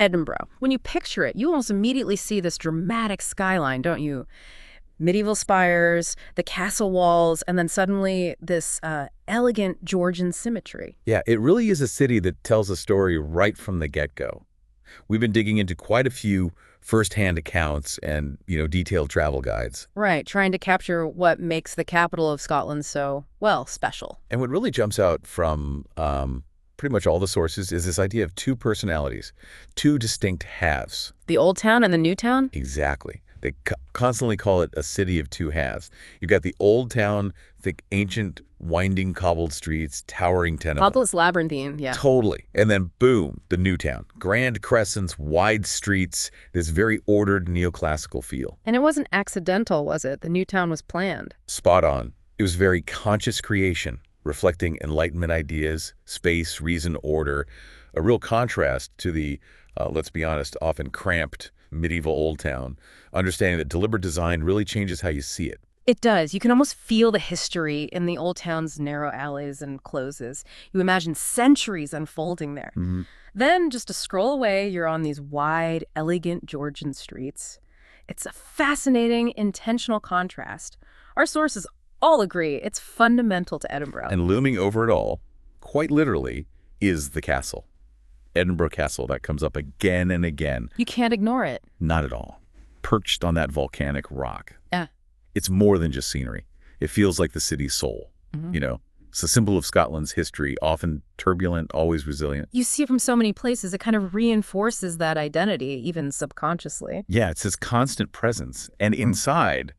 Edinburgh. When you picture it, you almost immediately see this dramatic skyline, don't you? Medieval spires, the castle walls, and then suddenly this elegant Georgian symmetry. Yeah, it really is a city that tells a story right from the get-go. We've been digging into quite a few first-hand accounts and, detailed travel guides. Right, trying to capture what makes the capital of Scotland so, well, special. And what really jumps out from pretty much all the sources is this idea of two personalities, two distinct halves. The Old Town and the New Town? Exactly. They constantly call it a city of two halves. You've got the Old Town, thick, ancient, winding cobbled streets, towering tenements. Populous labyrinthine, yeah. Totally. And then, boom, the New Town. Grand crescents, wide streets, this very ordered neoclassical feel. And it wasn't accidental, was it? The New Town was planned. Spot on. It was very conscious creation, reflecting Enlightenment ideas, space, reason, order, a real contrast to the, let's be honest, often cramped medieval Old Town, understanding that deliberate design really changes how you see it. It does. You can almost feel the history in the Old Town's narrow alleys and closes. You imagine centuries unfolding there. Mm-hmm. Then, just a scroll away, you're on these wide, elegant Georgian streets. It's a fascinating, intentional contrast. Our sources all agree it's fundamental to Edinburgh. And looming over it all, quite literally, is the castle. Edinburgh Castle, that comes up again and again. You can't ignore it. Not at all. Perched on that volcanic rock. Yeah. It's more than just scenery. It feels like the city's soul. Mm-hmm. It's a symbol of Scotland's history, often turbulent, always resilient. You see it from so many places. It kind of reinforces that identity, even subconsciously. Yeah, it's this constant presence. And inside,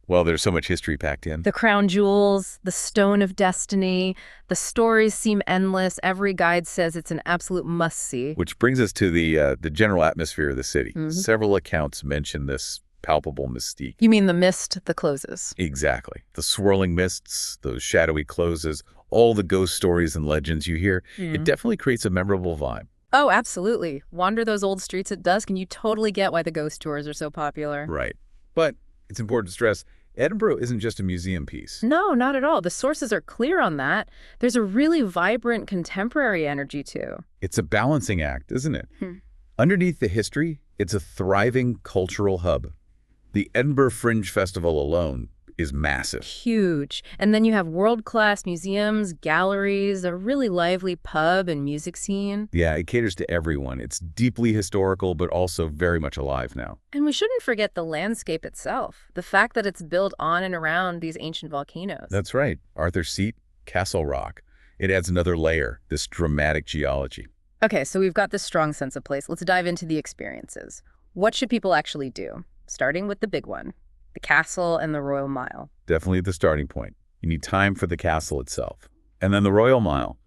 well, there's so much history packed in. The crown jewels, the stone of destiny, the stories seem endless. Every guide says it's an absolute must-see. Which brings us to the general atmosphere of the city. Mm-hmm. Several accounts mention this palpable mystique. You mean the mist, the closes? Exactly. The swirling mists, those shadowy closes, all the ghost stories and legends you hear, it definitely creates a memorable vibe. Oh, absolutely. Wander those old streets at dusk and you totally get why the ghost tours are so popular. Right. But it's important to stress, Edinburgh isn't just a museum piece. No, not at all. The sources are clear on that. There's a really vibrant contemporary energy, too. It's a balancing act, isn't it? Underneath the history, it's a thriving cultural hub. The Edinburgh Fringe Festival alone is massive. Huge. And then you have world-class museums, galleries, a really lively pub and music scene. Yeah, it caters to everyone. It's deeply historical, but also very much alive now. And we shouldn't forget the landscape itself, the fact that it's built on and around these ancient volcanoes. That's right. Arthur's Seat, Castle Rock. It adds another layer, this dramatic geology. Okay, so we've got this strong sense of place. Let's dive into the experiences. What should people actually do? Starting with the big one, the castle and the Royal Mile. Definitely the starting point. You need time for the castle itself. And then the Royal Mile.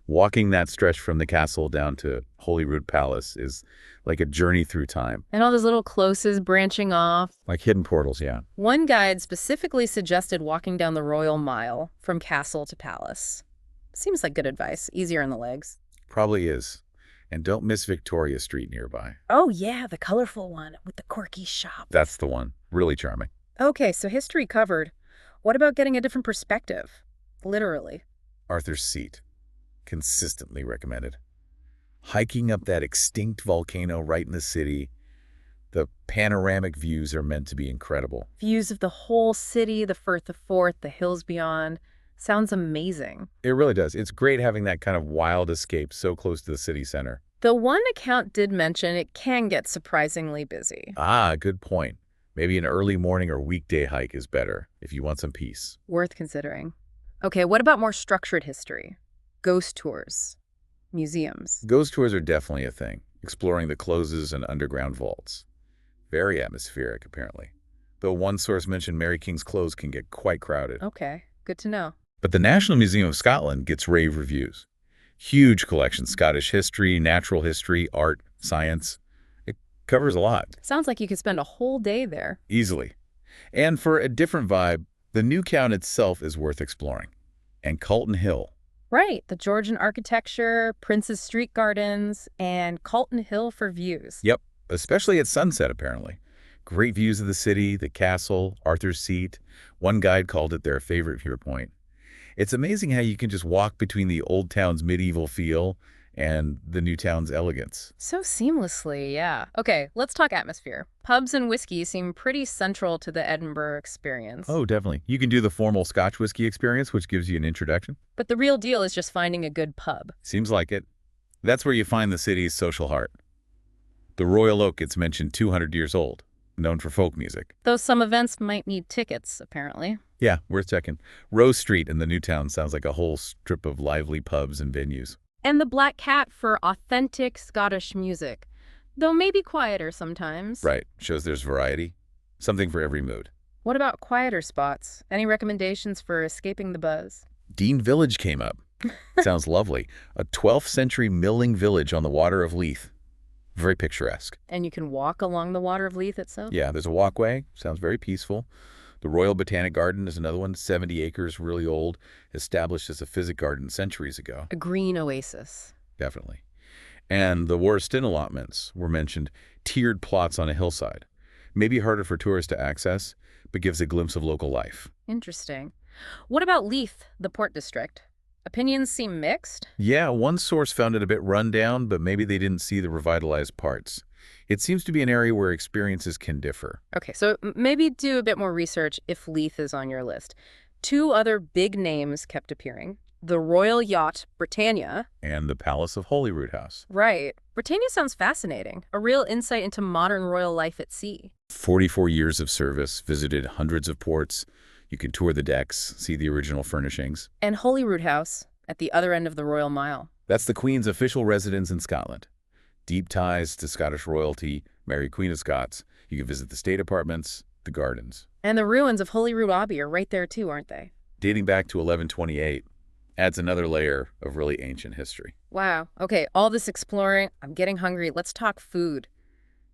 Walking that stretch from the castle down to Holyrood Palace is like a journey through time. And all those little closes branching off. Like hidden portals, yeah. One guide specifically suggested walking down the Royal Mile from castle to palace. Seems like good advice. Easier on the legs. Probably is. And don't miss Victoria Street nearby. Oh, yeah, the colorful one with the quirky shop. That's the one. Really charming. Okay, so history covered. What about getting a different perspective? Literally. Arthur's Seat. Consistently recommended. Hiking up that extinct volcano right in the city, the panoramic views are meant to be incredible. Views of the whole city, the Firth of Forth, the hills beyond. Sounds amazing. It really does. It's great having that kind of wild escape so close to the city center. The one account did mention it can get surprisingly busy. Ah, good point. Maybe an early morning or weekday hike is better if you want some peace. Worth considering. Okay, what about more structured history? Ghost tours, museums. Ghost tours are definitely a thing, exploring the closes and underground vaults. Very atmospheric, apparently. Though one source mentioned Mary King's Close can get quite crowded. Okay, good to know. But the National Museum of Scotland gets rave reviews. Huge collection, Scottish history, natural history, art, science. It covers a lot. Sounds like you could spend a whole day there. Easily. And for a different vibe, the New Town itself is worth exploring. And Calton Hill. Right, the Georgian architecture, Prince's Street Gardens, and Calton Hill for views. Yep, especially at sunset, apparently. Great views of the city, the castle, Arthur's Seat. One guide called it their favorite viewpoint. It's amazing how you can just walk between the old town's medieval feel and the new town's elegance. So seamlessly, yeah. Okay, let's talk atmosphere. Pubs and whiskey seem pretty central to the Edinburgh experience. Oh, definitely. You can do the formal Scotch whiskey experience, which gives you an introduction. But the real deal is just finding a good pub. Seems like it. That's where you find the city's social heart. The Royal Oak gets mentioned 200 years old, known for folk music. Though some events might need tickets, apparently. Yeah, worth checking. Rose Street in the new town sounds like a whole strip of lively pubs and venues. And the Black Cat for authentic Scottish music, though maybe quieter sometimes. Right, shows there's variety. Something for every mood. What about quieter spots? Any recommendations for escaping the buzz? Dean Village came up. Sounds lovely. A 12th century milling village on the water of Leith. Very picturesque. And you can walk along the water of Leith itself? Yeah, there's a walkway. Sounds very peaceful. The Royal Botanic Garden is another one, 70 acres, really old, established as a physic garden centuries ago. A green oasis. Definitely. And the Warriston allotments were mentioned, tiered plots on a hillside. Maybe harder for tourists to access, but gives a glimpse of local life. Interesting. What about Leith, the port district? Opinions seem mixed. Yeah, one source found it a bit run down, but maybe they didn't see the revitalized parts. It seems to be an area where experiences can differ. Okay, so maybe do a bit more research if Leith is on your list. Two other big names kept appearing. The Royal Yacht Britannia. And the Palace of Holyrood House. Right. Britannia sounds fascinating. A real insight into modern royal life at sea. 44 years of service, visited hundreds of ports. You can tour the decks, see the original furnishings. And Holyrood House at the other end of the Royal Mile. That's the Queen's official residence in Scotland. Deep ties to Scottish royalty, Mary Queen of Scots. You can visit the state apartments, the gardens. And the ruins of Holyrood Abbey are right there too, aren't they? Dating back to 1128, adds another layer of really ancient history. Wow. Okay, all this exploring, I'm getting hungry. Let's talk food.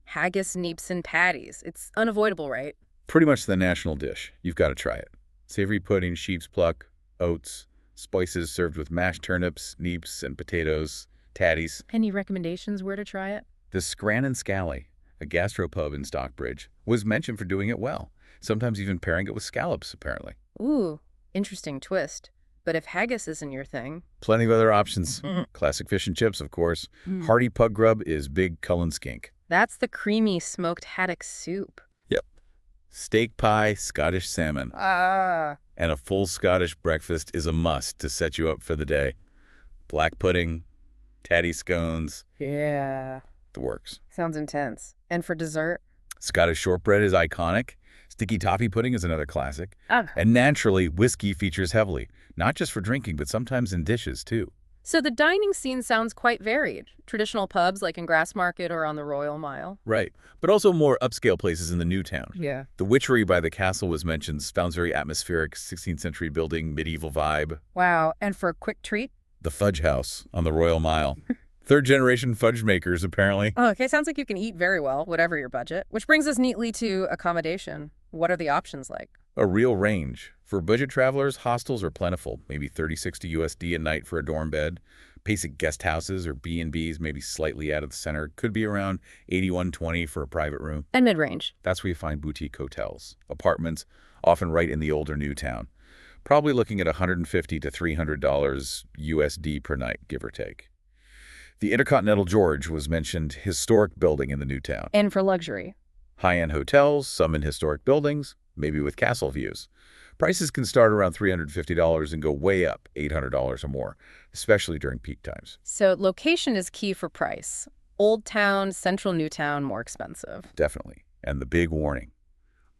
Haggis, neeps, and patties. It's unavoidable, right? Pretty much the national dish. You've got to try it. Savory pudding, sheep's pluck, oats, spices served with mashed turnips, neeps, and potatoes, tatties. Any recommendations where to try it? The Scran and Scally, a gastropub in Stockbridge, was mentioned for doing it well, sometimes even pairing it with scallops, apparently. Ooh, interesting twist. But if haggis isn't your thing... Plenty of other options. Classic fish and chips, of course. Hearty pug grub is big Cullen skink. That's the creamy smoked haddock soup. Yep. Steak pie, Scottish salmon. Ah. And a full Scottish breakfast is a must to set you up for the day. Black pudding, tatty scones. Yeah. The works. Sounds intense. And for dessert? Scottish shortbread is iconic. Sticky toffee pudding is another classic. Ah. And naturally, whiskey features heavily, not just for drinking, but sometimes in dishes, too. So the dining scene sounds quite varied. Traditional pubs like in Grassmarket or on the Royal Mile. Right. But also more upscale places in the new town. Yeah. The Witchery by the castle was mentioned. Sounds very atmospheric, 16th century building, medieval vibe. Wow. And for a quick treat? The Fudge House on the Royal Mile. Third-generation fudge makers, apparently. Oh, okay. Sounds like you can eat very well, whatever your budget. Which brings us neatly to accommodation. What are the options like? A real range. For budget travelers, hostels are plentiful, maybe $30–60 USD a night for a dorm bed. Basic guest houses or B&Bs, maybe slightly out of the center, could be around $81–20 for a private room. And mid-range. That's where you find boutique hotels. Apartments, often right in the older new town. Probably looking at $150 to $300 USD per night, give or take. The Intercontinental George was mentioned, historic building in the new town. And for luxury? High-end hotels, some in historic buildings, maybe with castle views. Prices can start around $350 and go way up, $800 or more, especially during peak times. So location is key for price. Old town, central new town, more expensive. Definitely. And the big warning.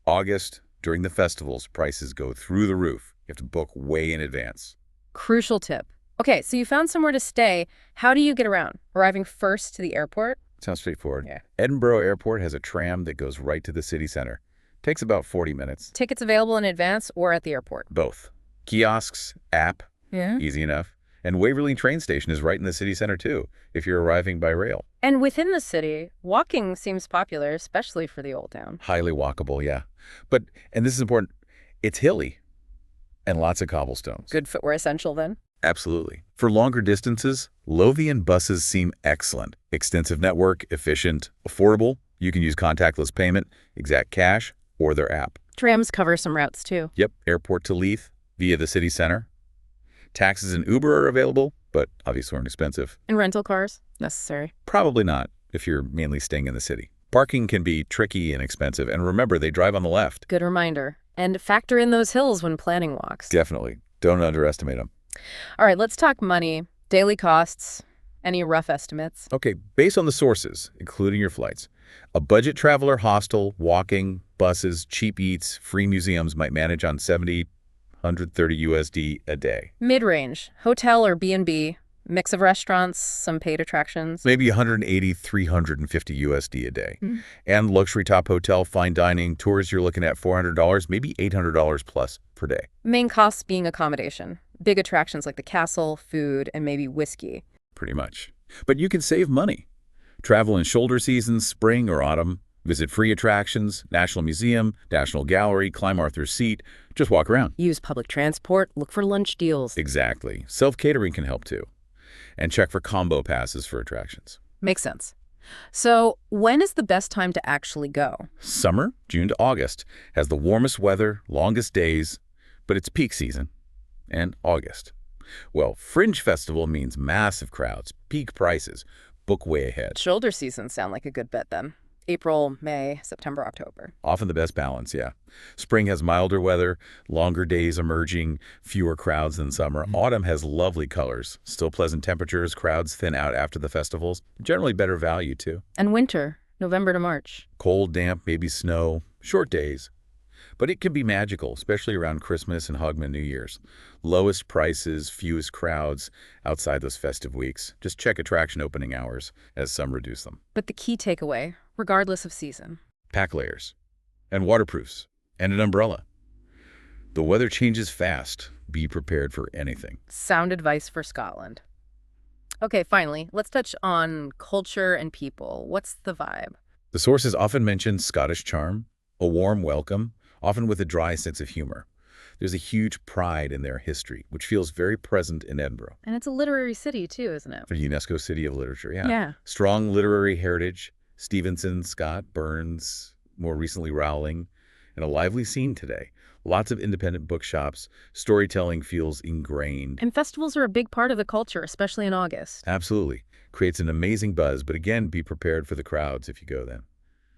August, during the festivals, prices go through the roof. You have to book way in advance. Crucial tip. Okay, so you found somewhere to stay. How do you get around? Arriving first to the airport? Sounds straightforward. Yeah. Edinburgh Airport has a tram that goes right to the city center. Takes about 40 minutes. Tickets available in advance or at the airport? Both. Kiosks, app, easy enough. And Waverley train station is right in the city center too, if you're arriving by rail. And within the city, walking seems popular, especially for the old town. Highly walkable, yeah. But, and this is important, it's hilly and lots of cobblestones. Good footwear essential then? Absolutely. For longer distances, Lothian buses seem excellent. Extensive network, efficient, affordable. You can use contactless payment, exact cash, or their app. Trams cover some routes too. Yep, airport to Leith via the city center. Taxis and Uber are available, but obviously aren't expensive. And rental cars? Necessary. Probably not if you're mainly staying in the city. Parking can be tricky and expensive, and remember, they drive on the left. Good reminder. And factor in those hills when planning walks. Definitely. Don't underestimate them. All right, let's talk money, daily costs, any rough estimates. Okay, based on the sources, including your flights, a budget traveler hostel, walking, buses, cheap eats, free museums might manage on 70, 130 USD a day. Mid-range, hotel or B&B, mix of restaurants, some paid attractions. Maybe 180, 350 USD a day. Mm. And luxury top hotel, fine dining, tours, you're looking at $400, maybe $800 plus per day. Main costs being accommodation, big attractions like the castle, food, and maybe whiskey. Pretty much. But you can save money. Travel in shoulder seasons, spring or autumn. Visit free attractions, National Museum, National Gallery, climb Arthur's Seat. Just walk around. Use public transport, look for lunch deals. Exactly. Self-catering can help too. And check for combo passes for attractions. Makes sense. So when is the best time to actually go? Summer, June to August, has the warmest weather, longest days, but it's peak season. And August. Well, Fringe Festival means massive crowds, peak prices, book way ahead. Shoulder seasons sound like a good bet then. April, May, September, October. Often the best balance, yeah. Spring has milder weather, longer days emerging, fewer crowds than summer. Autumn has lovely colors, still pleasant temperatures, crowds thin out after the festivals. Generally better value, too. And winter, November to March. Cold, damp, maybe snow, short days. But it can be magical, especially around Christmas and Hogmanay New Year's. Lowest prices, fewest crowds outside those festive weeks. Just check attraction opening hours as some reduce them. But the key takeaway, regardless of season. Pack layers and waterproofs and an umbrella. The weather changes fast. Be prepared for anything. Sound advice for Scotland. Okay, finally, let's touch on culture and people. What's the vibe? The sources often mention Scottish charm, a warm welcome, often with a dry sense of humor. There's a huge pride in their history, which feels very present in Edinburgh. And it's a literary city too, isn't it? A UNESCO City of Literature, yeah. Yeah. Strong literary heritage, Stevenson, Scott, Burns, more recently Rowling, and a lively scene today. Lots of independent bookshops. Storytelling feels ingrained. And festivals are a big part of the culture, especially in August. Absolutely. Creates an amazing buzz, but again, be prepared for the crowds if you go then.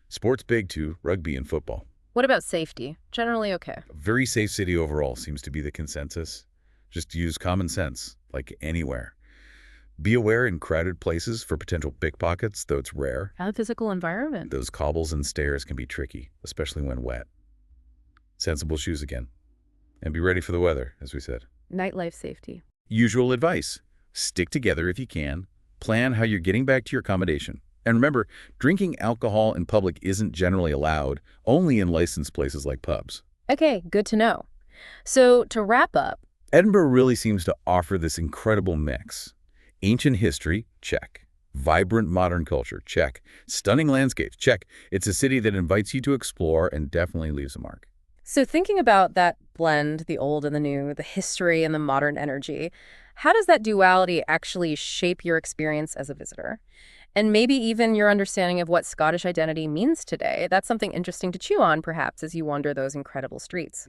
Sports big too, rugby and football. What about safety? Generally okay. A very safe city overall seems to be the consensus. Just use common sense, like anywhere. Be aware in crowded places for potential pickpockets, though it's rare. And the physical environment. Those cobbles and stairs can be tricky, especially when wet. Sensible shoes again. And be ready for the weather, as we said. Nightlife safety. Usual advice. Stick together if you can. Plan how you're getting back to your accommodation. And remember, drinking alcohol in public isn't generally allowed, only in licensed places like pubs. Okay, good to know. So to wrap up, Edinburgh really seems to offer this incredible mix. Ancient history, check. Vibrant modern culture, check. Stunning landscapes, check. It's a city that invites you to explore and definitely leaves a mark. so thinking about that blend, the old and the new, the history and the modern energy, how does that duality actually shape your experience as a visitor? And maybe even your understanding of what Scottish identity means today. That's something interesting to chew on, perhaps, as you wander those incredible streets.